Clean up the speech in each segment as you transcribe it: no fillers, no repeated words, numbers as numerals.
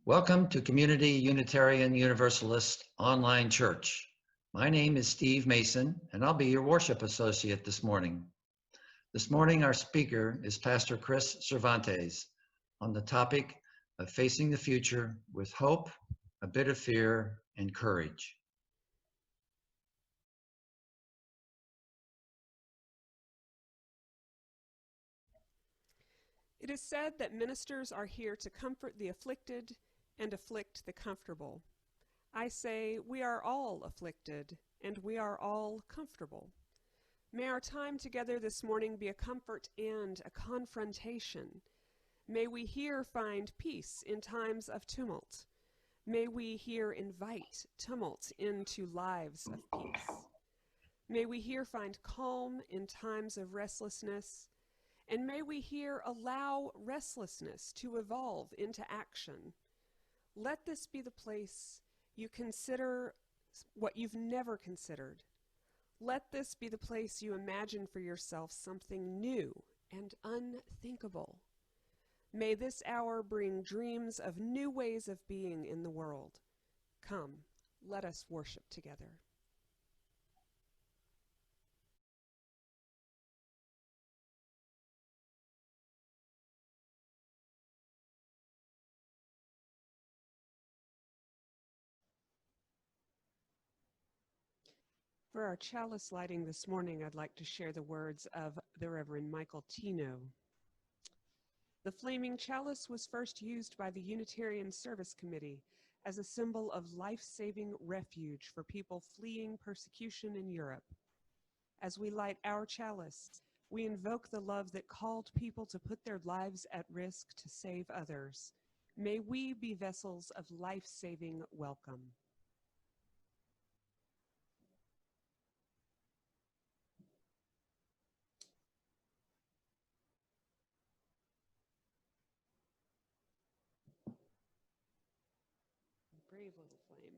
Welcome to Community Unitarian Universalist Online Church. My name is Steve Mason, and I'll be your worship associate this morning. This morning, our speaker is Pastor Kris Cervantes on the topic of facing the future with hope, a bit of fear, and courage. It is said that ministers are here to comfort the afflicted and afflict the comfortable. I say we are all afflicted and we are all comfortable. May our time together this morning be a comfort and a confrontation. May we here find peace in times of tumult. May we here invite tumult into lives of peace. May we here find calm in times of restlessness. And may we here allow restlessness to evolve into action. Let this be the place you consider what you've never considered. Let this be the place you imagine for yourself something new and unthinkable. May this hour bring dreams of new ways of being in the world. Come, let us worship together. For our chalice lighting this morning, I'd like to share the words of the Reverend Michael Tino. The flaming chalice was first used by the Unitarian Service Committee as a symbol of life-saving refuge for people fleeing persecution in Europe. As we light our chalice, we invoke the love that called people to put their lives at risk to save others. May we be vessels of life-saving welcome. Brave little flame.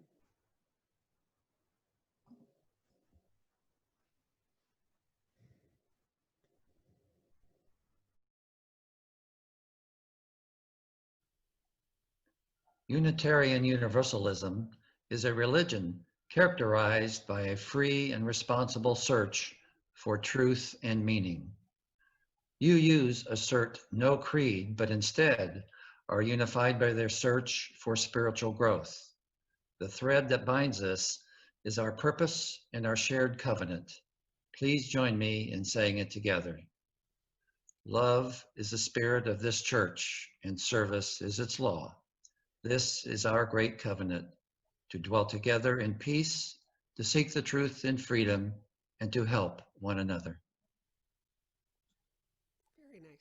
Unitarian Universalism is a religion characterized by a free and responsible search for truth and meaning. UUs assert no creed, but instead are unified by their search for spiritual growth. The thread that binds us is our purpose and our shared covenant. Please join me in saying it together. Love is the spirit of this church, and service is its law. This is our great covenant, to dwell together in peace, to seek the truth in freedom, and to help one another. Very nice.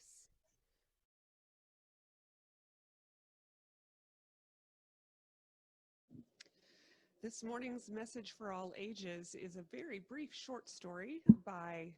This morning's message for all ages is a very brief short story by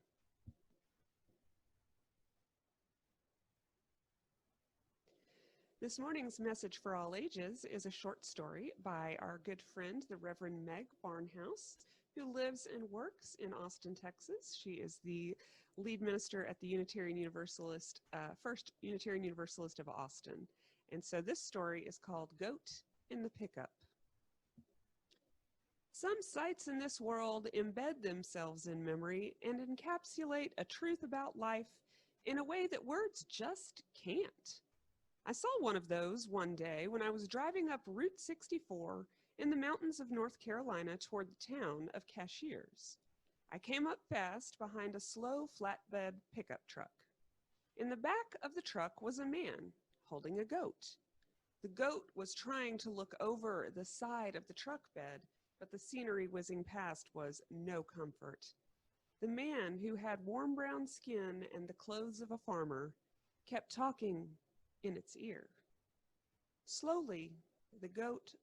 This morning's message for all ages is a short story by our good friend, the Reverend Meg Barnhouse, who lives and works in Austin, Texas. She is the lead minister at the Unitarian Universalist, First Unitarian Universalist of Austin. And so this story is called Goat in the Pickup. Some sights in this world embed themselves in memory and encapsulate a truth about life in a way that words just can't. I saw one of those one day when I was driving up Route 64 in the mountains of North Carolina toward the town of Cashiers. I came up fast behind a slow flatbed pickup truck. In the back of the truck was a man holding a goat. The goat was trying to look over the side of the truck bed, but the scenery whizzing past was no comfort. The man, who had warm brown skin and the clothes of a farmer, kept talking in its ear. Slowly, the goat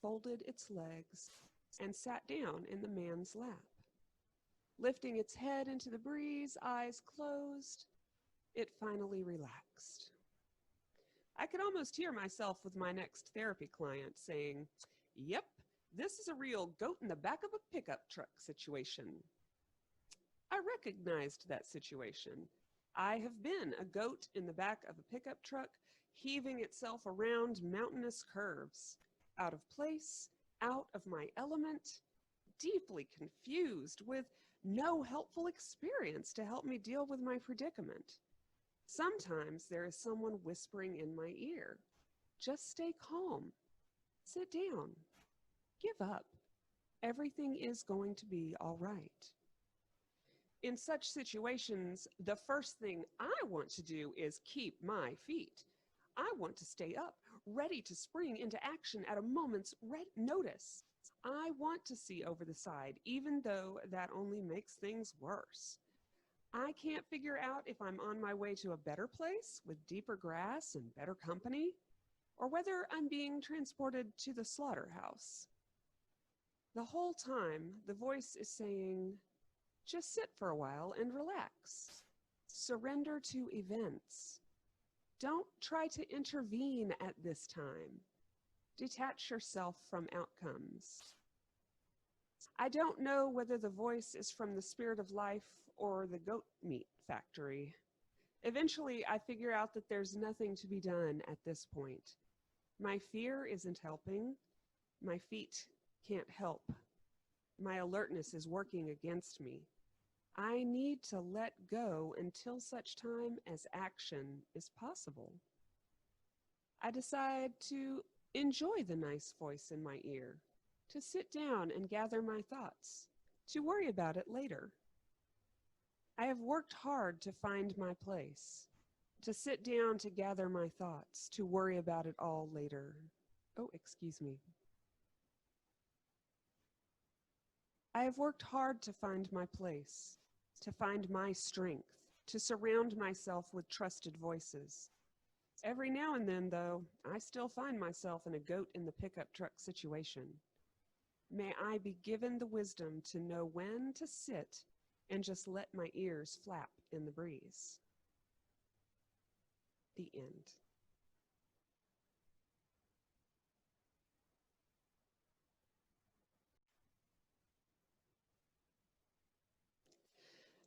folded its legs and sat down in the man's lap. Lifting its head into the breeze, eyes closed, it finally relaxed. I could almost hear myself with my next therapy client saying, "Yep, this is a real goat in the back of a pickup truck situation." I recognized that situation. I have been a goat in the back of a pickup truck heaving itself around mountainous curves, out of place, out of my element, deeply confused, with no helpful experience to help me deal with my predicament. Sometimes there is someone whispering in my ear, just stay calm, sit down, give up. Everything is going to be all right. In such situations, the first thing I want to do is keep my feet. I want to stay up, ready to spring into action at a moment's notice. I want to see over the side, even though that only makes things worse. I can't figure out if I'm on my way to a better place with deeper grass and better company, or whether I'm being transported to the slaughterhouse. The whole time, the voice is saying, just sit for a while and relax. Surrender to events. Don't try to intervene at this time. Detach yourself from outcomes. I don't know whether the voice is from the spirit of life or the goat meat factory. Eventually, I figure out that there's nothing to be done at this point. My fear isn't helping. My feet can't help. My alertness is working against me. I need to let go until such time as action is possible. I decide to enjoy the nice voice in my ear, to sit down and gather my thoughts, to worry about it later. I have worked hard to find my place, to sit down to gather my thoughts, to worry about it all later. Oh, excuse me. I have worked hard to find my place, to find my strength, to surround myself with trusted voices. Every now and then, though, I still find myself in a goat in the pickup truck situation. May I be given the wisdom to know when to sit and just let my ears flap in the breeze. The end.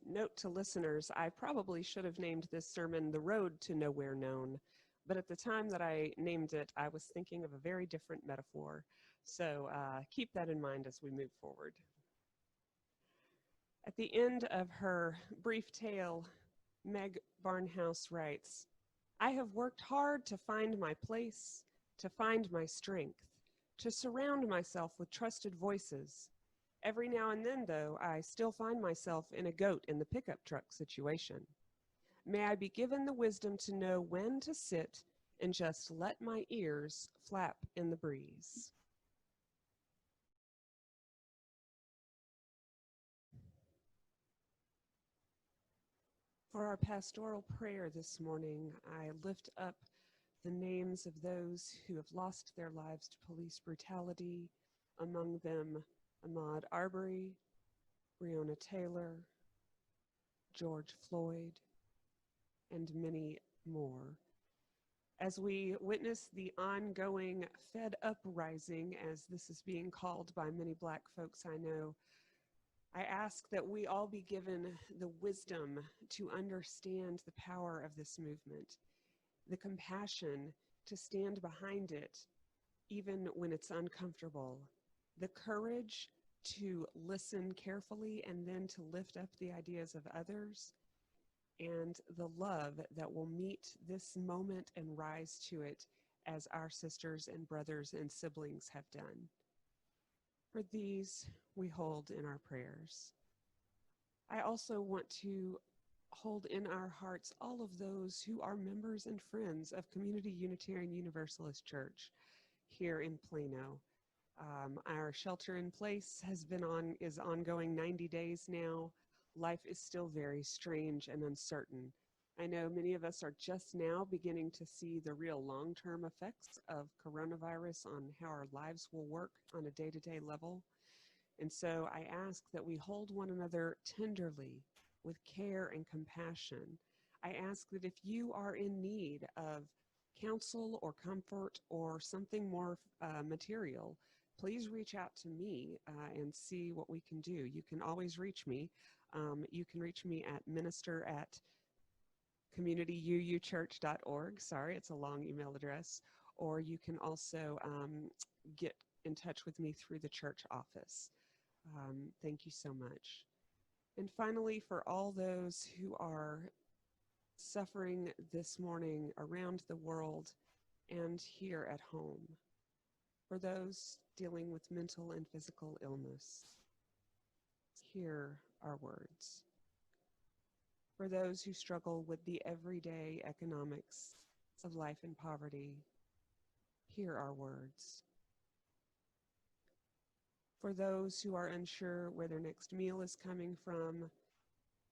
Note to listeners, I probably should have named this sermon The Road to Nowhere Known, but at the time that I named it, I was thinking of a very different metaphor. So keep that in mind as we move forward. At the end of her brief tale, Meg Barnhouse writes, I have worked hard to find my place, to find my strength, to surround myself with trusted voices. Every now and then, though, I still find myself in a goat in the pickup truck situation. May I be given the wisdom to know when to sit and just let my ears flap in the breeze. For our pastoral prayer this morning, I lift up the names of those who have lost their lives to police brutality, among them Ahmaud Arbery, Breonna Taylor, George Floyd, and many more. As we witness the ongoing Fed Uprising, as this is being called by many Black folks I know, I ask that we all be given the wisdom to understand the power of this movement, the compassion to stand behind it, even when it's uncomfortable, the courage to listen carefully and then to lift up the ideas of others, and the love that will meet this moment and rise to it as our sisters and brothers and siblings have done. For these we hold in our prayers. I also want to hold in our hearts all of those who are members and friends of Community Unitarian Universalist Church here in Plano. Our shelter in place is ongoing 90 days now. Life is still very strange and uncertain. I know many of us are just now beginning to see the real long-term effects of coronavirus on how our lives will work on a day-to-day level. And so I ask that we hold one another tenderly with care and compassion. I ask that if you are in need of counsel or comfort or something more material, please reach out to me and see what we can do. You can always reach me. You can reach me at minister@community communityuuchurch.org. Sorry, it's a long email address. Or you can also get in touch with me through the church office. Thank you so much. And finally, for all those who are suffering this morning around the world and here at home, for those dealing with mental and physical illness, hear our words. For those who struggle with the everyday economics of life in poverty, hear our words. For those who are unsure where their next meal is coming from,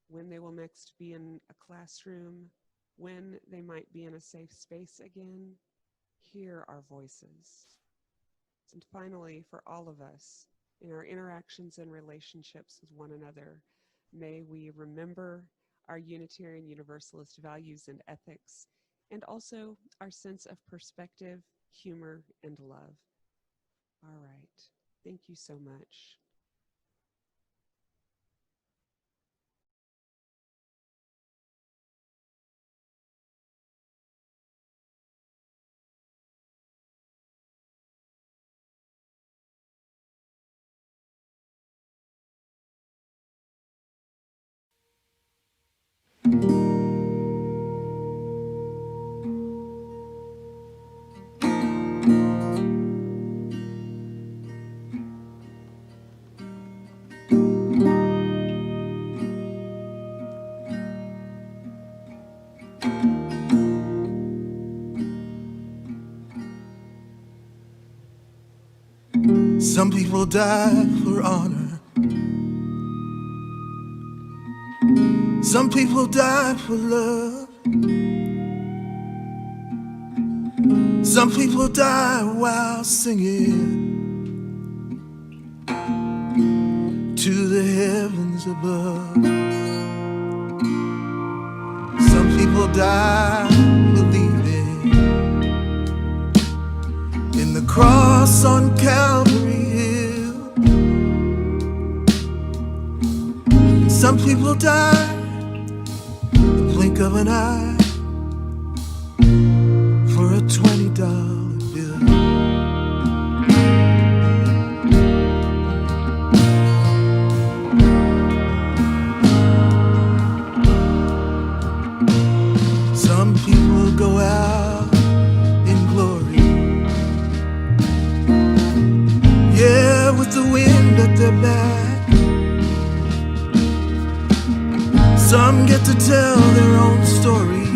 when they will next be in a classroom, when they might be in a safe space again, hear our voices. And finally, for all of us, in our interactions and relationships with one another, may we remember our Unitarian Universalist values and ethics, and also our sense of perspective, humor, and love. All right. Thank you so much. Some people die for honor. Some people die for love. Some people die while singing to the heavens above. Some people die believing in the cross on Calvary Hill. Some people die the blink of an eye for a $20 bill. Some people go out in glory, yeah, with the wind at their back. Some get to tell their own story,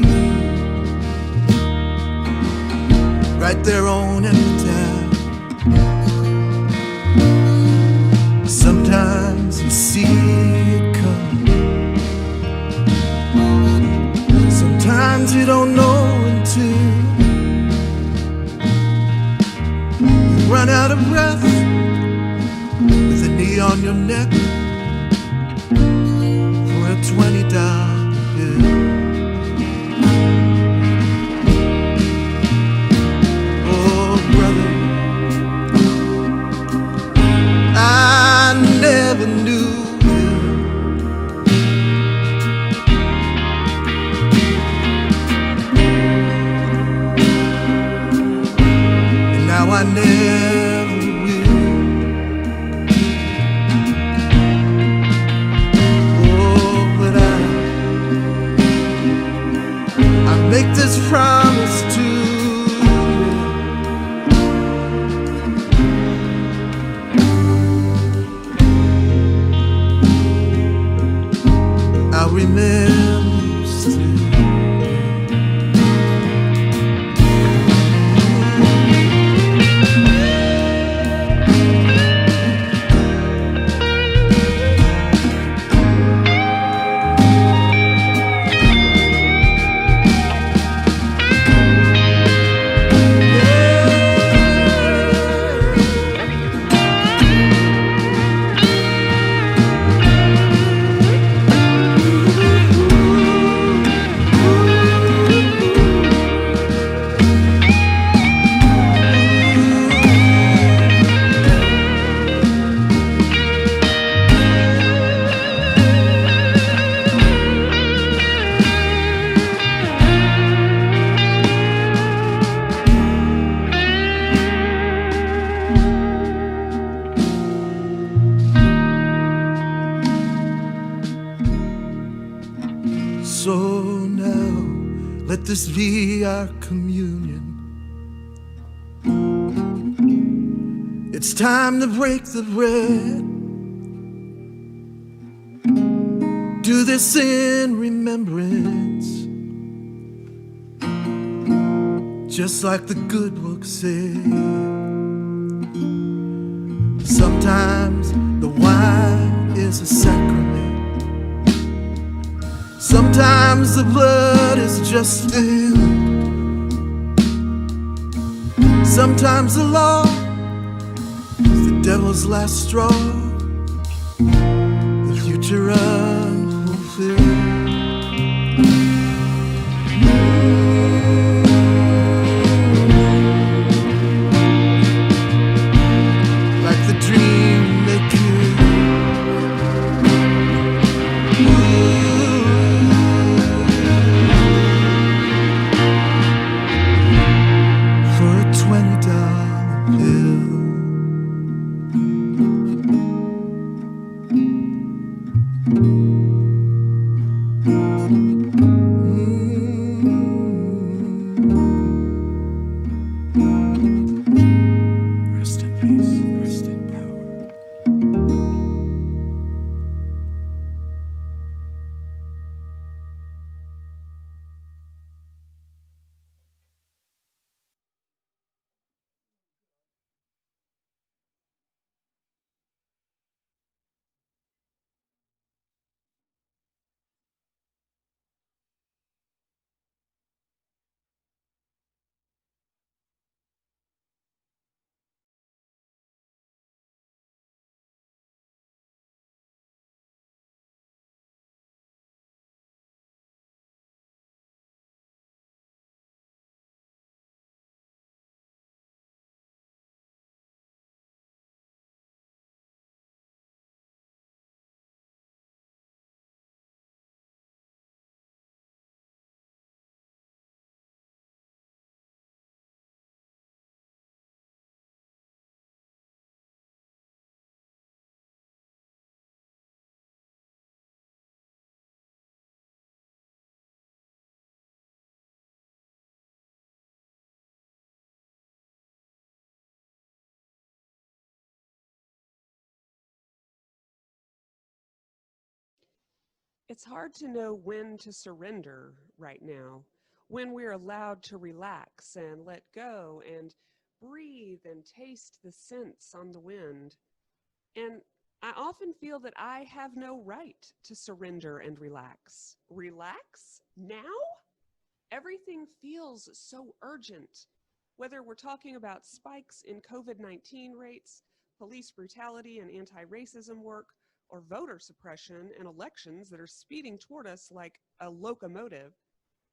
write their own epitaph. Sometimes you see it coming, sometimes you don't know until you run out of breath with a knee on your neck for a $20 bill. Oh, brother, I never knew you, and now I never will. Oh, but I make this promise to you. I'll remember still. So now, let this be our communion. It's time to break the bread. Do this in remembrance, just like the good book said. Sometimes the wine is a sacrament. Sometimes the blood is just filled. Sometimes the law is the devil's last straw, the future unfulfilled. Like the dream they killed. For a $20 bill. Rest in peace, rest in power. It's hard to know when to surrender right now, when we're allowed to relax and let go and breathe and taste the scents on the wind. And I often feel that I have no right to surrender and relax. Relax? Now? Everything feels so urgent. Whether we're talking about spikes in COVID-19 rates, police brutality and anti-racism work, or voter suppression and elections that are speeding toward us like a locomotive,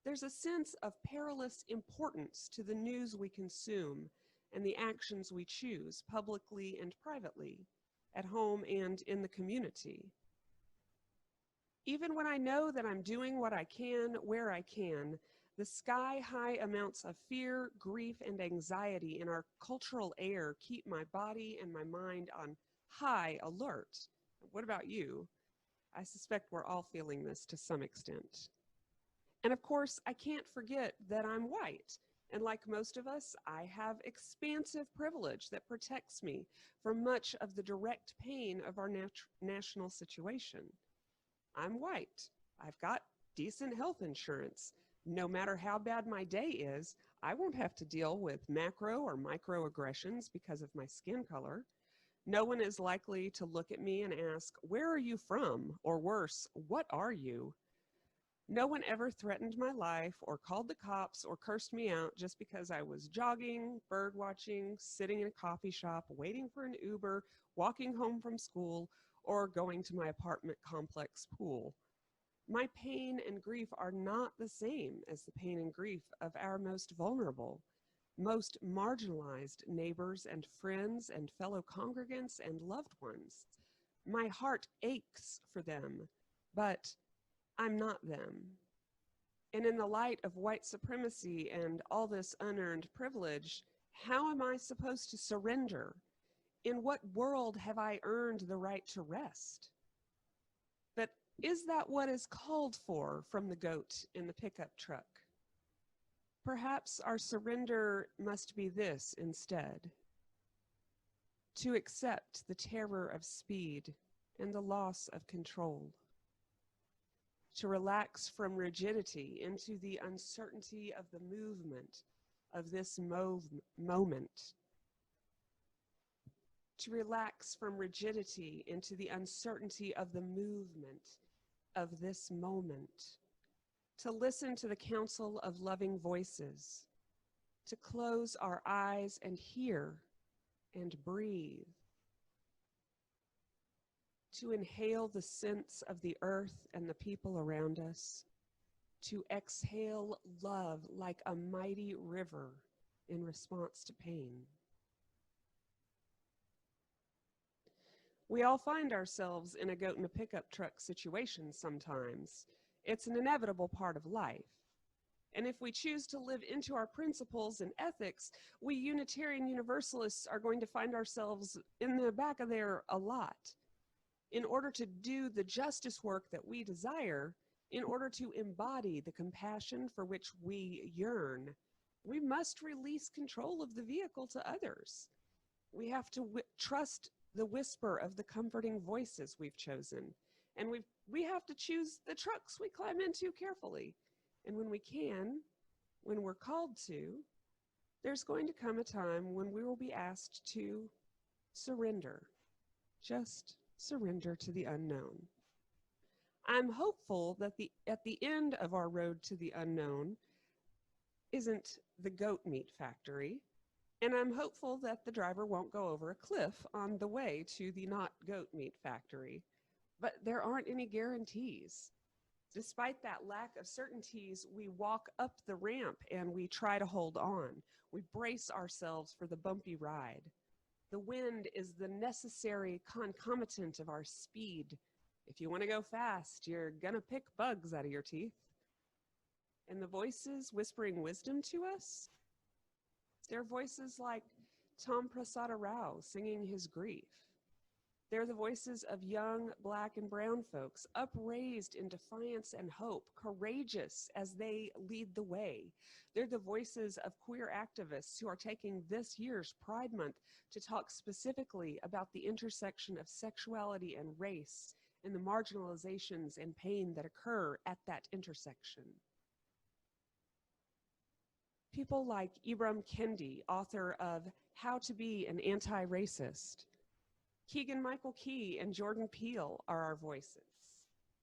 there's a sense of perilous importance to the news we consume and the actions we choose publicly and privately, at home and in the community. Even when I know that I'm doing what I can, where I can, the sky-high amounts of fear, grief, and anxiety in our cultural air keep my body and my mind on high alert. What about you? I suspect we're all feeling this to some extent. And of course, I can't forget that I'm white. And like most of us, I have expansive privilege that protects me from much of the direct pain of our national situation. I'm white. I've got decent health insurance. No matter how bad my day is, I won't have to deal with macro or microaggressions because of my skin color. No one is likely to look at me and ask, "Where are you from?" Or worse, "What are you?" No one ever threatened my life or called the cops or cursed me out just because I was jogging, bird watching, sitting in a coffee shop, waiting for an Uber, walking home from school, or going to my apartment complex pool. My pain and grief are not the same as the pain and grief of our most vulnerable, most marginalized neighbors and friends and fellow congregants and loved ones. My heart aches for them, but I'm not them. And in the light of white supremacy and all this unearned privilege, how am I supposed to surrender? In what world have I earned the right to rest? But Is that what is called for from the goat in the pickup truck? Perhaps our surrender must be this instead: to accept the terror of speed and the loss of control, to relax from rigidity into the uncertainty of the movement of this moment, to relax from rigidity into the uncertainty of the movement of this moment, to listen to the counsel of loving voices, to close our eyes and hear and breathe, to inhale the scents of the earth and the people around us, to exhale love like a mighty river in response to pain. We all find ourselves in a goat in a pickup truck situation sometimes. It's an inevitable part of life. And if we choose to live into our principles and ethics, we Unitarian Universalists are going to find ourselves in the back of there a lot. In order to do the justice work that we desire, in order to embody the compassion for which we yearn, we must release control of the vehicle to others. We have to trust the whisper of the comforting voices we've chosen. And we have to choose the trucks we climb into carefully. And when we can, when we're called to, there's going to come a time when we will be asked to surrender. Just surrender to the unknown. I'm hopeful that at the end of our road to the unknown isn't the goat meat factory. And I'm hopeful that the driver won't go over a cliff on the way to the not goat meat factory. But there aren't any guarantees. Despite that lack of certainties, we walk up the ramp and we try to hold on. We brace ourselves for the bumpy ride. The wind is the necessary concomitant of our speed. If you want to go fast, you're gonna pick bugs out of your teeth. And the voices whispering wisdom to us, they're voices like Tom Prasada Rao singing his grief. They're the voices of young Black and brown folks, upraised in defiance and hope, courageous as they lead the way. They're the voices of queer activists who are taking this year's Pride Month to talk specifically about the intersection of sexuality and race and the marginalizations and pain that occur at that intersection. People like Ibram Kendi, author of How to Be an Anti-Racist. Keegan-Michael Key and Jordan Peele are our voices.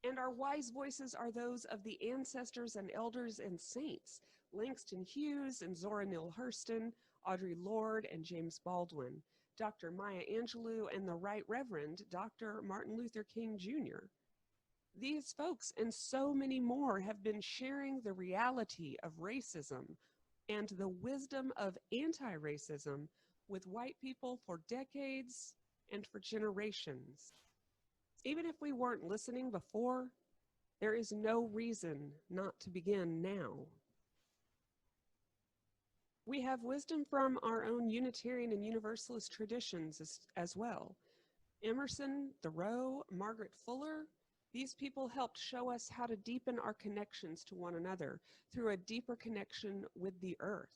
And our wise voices are those of the ancestors and elders and saints, Langston Hughes and Zora Neale Hurston, Audre Lorde and James Baldwin, Dr. Maya Angelou and the Right Reverend Dr. Martin Luther King Jr. These folks and so many more have been sharing the reality of racism and the wisdom of anti-racism with white people for decades and for generations. Even if we weren't listening before, there is no reason not to begin now. We have wisdom from our own Unitarian and Universalist traditions as well. Emerson, Thoreau, Margaret Fuller, these people helped show us how to deepen our connections to one another through a deeper connection with the earth.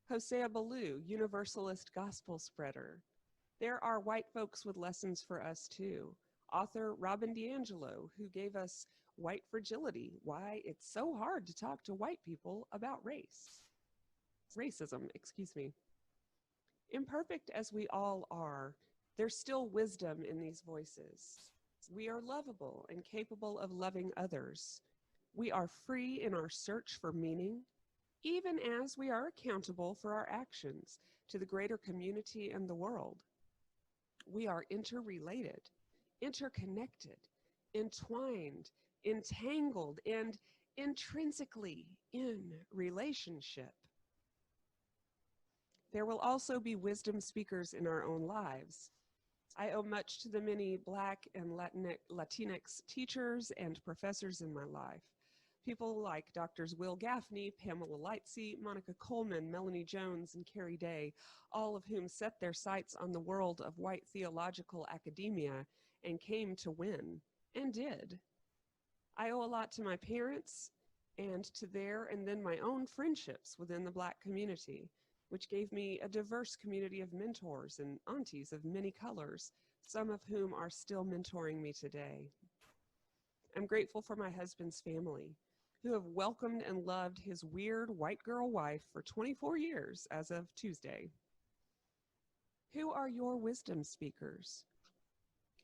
Hosea Ballou, Universalist gospel spreader. There are white folks with lessons for us too. Author Robin DiAngelo, who gave us White Fragility, Why It's So Hard to Talk to White People About Racism. Imperfect as we all are, there's still wisdom in these voices. We are lovable and capable of loving others. We are free in our search for meaning, even as we are accountable for our actions to the greater community and the world. We are interrelated, interconnected, entwined, entangled, and intrinsically in relationship. There will also be wisdom speakers in our own lives. I owe much to the many Black and Latinx teachers and professors in my life. People like Drs. Will Gaffney, Pamela Lightsey, Monica Coleman, Melanie Jones, and Carrie Day, all of whom set their sights on the world of white theological academia and came to win, and did. I owe a lot to my parents and to their and then my own friendships within the Black community, which gave me a diverse community of mentors and aunties of many colors, some of whom are still mentoring me today. I'm grateful for my husband's family, who have welcomed and loved his weird white girl wife for 24 years as of Tuesday. Who are your wisdom speakers?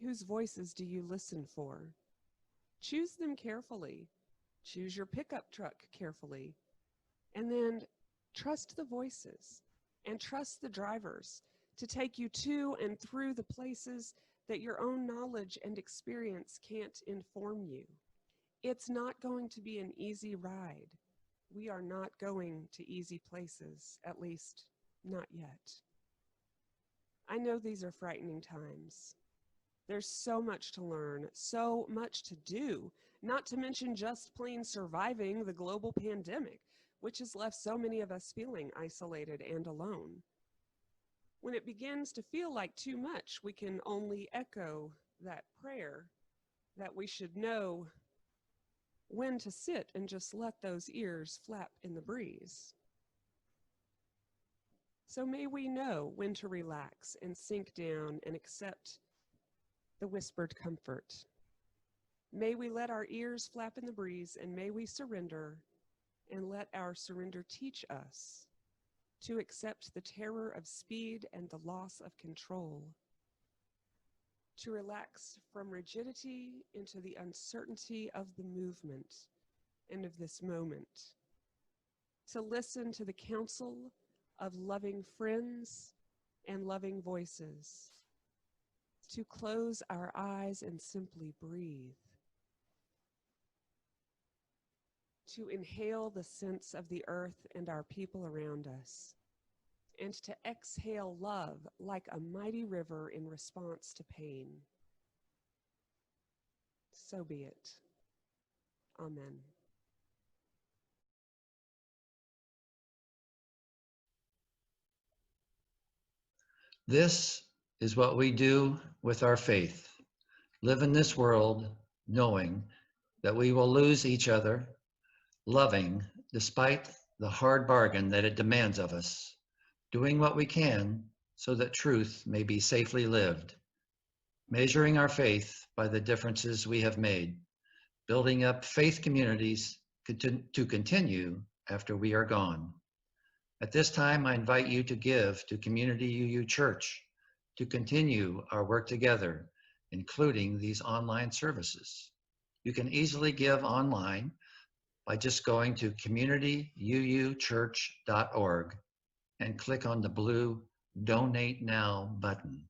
Whose voices do you listen for? Choose them carefully. Choose your pickup truck carefully. And then trust the voices and trust the drivers to take you to and through the places that your own knowledge and experience can't inform you. It's not going to be an easy ride. We are not going to easy places, at least not yet. I know these are frightening times. There's so much to learn, so much to do, not to mention just plain surviving the global pandemic, which has left so many of us feeling isolated and alone. When it begins to feel like too much, we can only echo that prayer that we should know when to sit and just let those ears flap in the breeze. So may we know when to relax and sink down and accept the whispered comfort. May we let our ears flap in the breeze, and may we surrender and let our surrender teach us to accept the terror of speed and the loss of control, to relax from rigidity into the uncertainty of the movement and of this moment, to listen to the counsel of loving friends and loving voices, to close our eyes and simply breathe, to inhale the sense of the earth and our people around us, and to exhale love like a mighty river in response to pain. So be it. Amen. This is what we do with our faith. Live in this world knowing that we will lose each other, loving despite the hard bargain that it demands of us, doing what we can so that truth may be safely lived, measuring our faith by the differences we have made, building up faith communities to continue after we are gone. At this time, I invite you to give to Community UU Church to continue our work together, including these online services. You can easily give online by just going to communityuuchurch.org and click on the blue Donate Now button.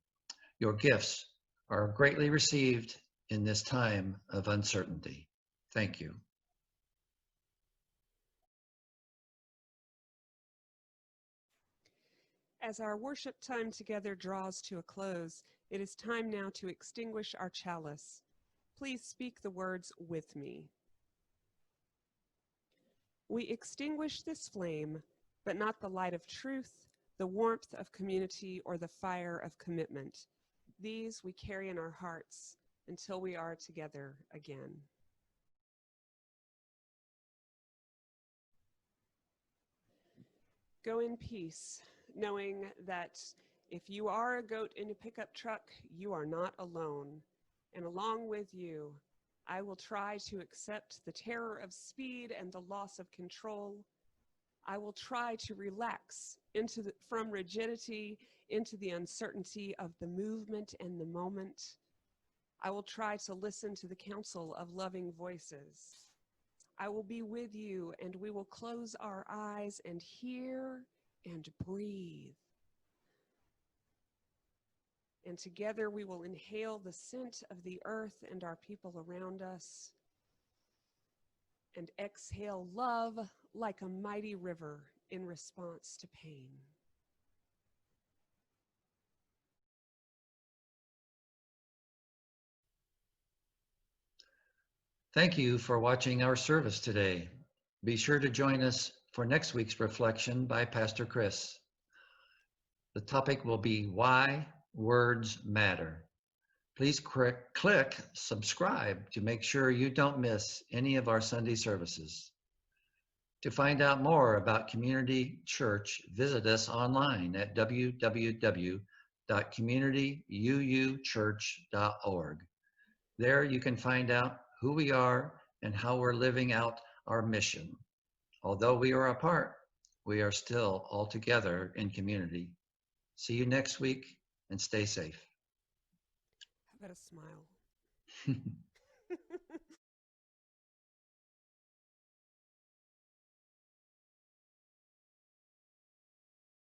Your gifts are greatly received in this time of uncertainty. Thank you. As our worship time together draws to a close, it is time now to extinguish our chalice. Please speak the words with me. We extinguish this flame, but not the light of truth, the warmth of community, or the fire of commitment. These we carry in our hearts until we are together again. Go in peace, knowing that if you are a goat in a pickup truck, you are not alone. And along with you, I will try to accept the terror of speed and the loss of control. I will try to relax from rigidity into the uncertainty of the movement and the moment. I will try to listen to the counsel of loving voices. I will be with you, and we will close our eyes and hear and breathe. And together we will inhale the scent of the earth and our people around us, and exhale love like a mighty river in response to pain. Thank you for watching our service today. Be sure to join us for next week's reflection by Pastor Kris. The topic will be Why Words Matter. Please click subscribe to make sure you don't miss any of our Sunday services. To find out more about Community Church, visit us online at www.communityuuchurch.org. There you can find out who we are and how we're living out our mission. Although we are apart, we are still all together in community. See you next week and stay safe. How about a smile?